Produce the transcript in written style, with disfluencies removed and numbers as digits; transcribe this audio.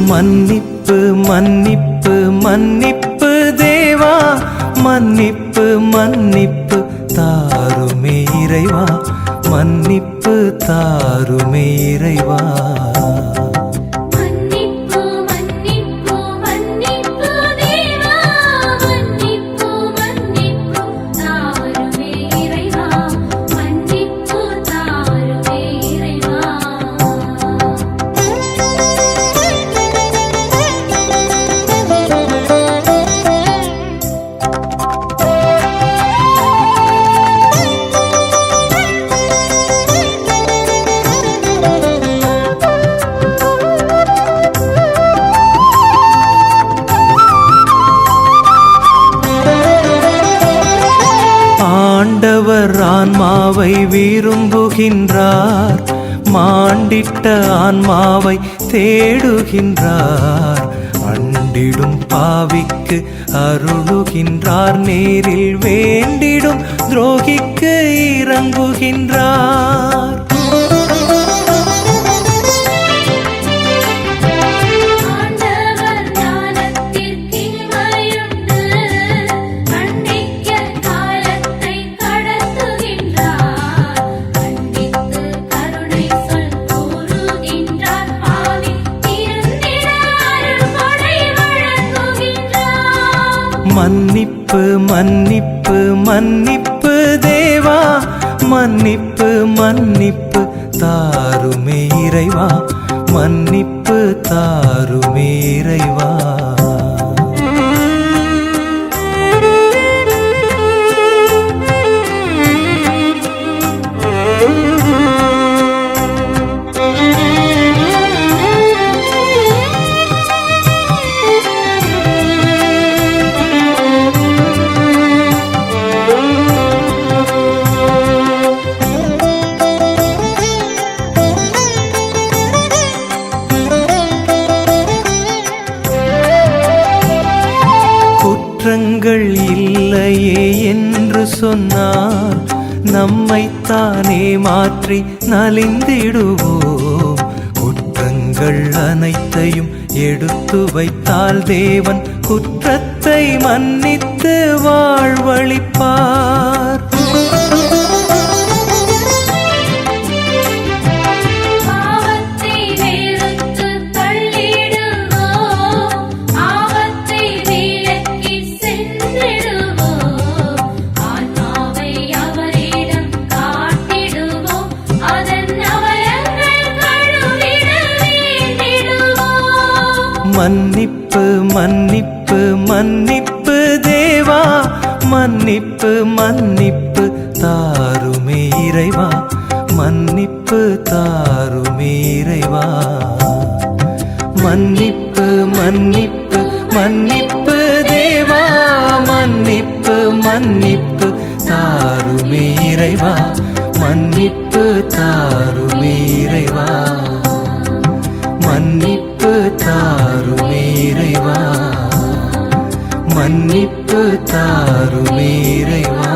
மன்னிப்பு மன்னிப்பு மன்னிப்பு தேவா, மன்னிப்பு மன்னிப்பு தாருமே இறைவா, மன்னிப்பு தாருமே இறைவா. ஆண்டவர் ஆன்மாவை விரும்புகின்றார், மாண்டிட்ட ஆன்மாவை தேடுகின்றார். அண்டிடும் பாவிக்கு அருளுகின்றார், நேரில் வேண்டிடும் துரோகிக்கு இறங்குகின்றார். மன்னிப்பு மன்னிப்பு மன்னிப்பு தேவா, மன்னிப்பு மன்னிப்பு தாருமே இறைவா, மன்னிப்பு தாருமே இறைவா. குற்றங்கள் இல்லையே என்று சொன்னால் நம்மைத்தானே மாற்றி நலிந்திடுவோம். குற்றங்கள் அனைத்தையும் எடுத்து வைத்தால் தேவன் குற்றத்தை மன்னித்து வாழ்வளிப்பார். மன்னிப்பு மன்னிப்பு மன்னிப்பு தேவா, மன்னிப்பு மன்னிப்பு தாருமே இறைவா, மன்னிப்பு தாருமே இறைவா. மன்னிப்பு மன்னிப்பு மன்னிப்பு தேவா, மன்னிப்பு மன்னிப்பு தாருமே இறைவா, மன்னிப்பு தாருமே இறைவா, மன்னிப்பு தாருமே இறைவா, மன்னிப்பு தாருமே இறைவா.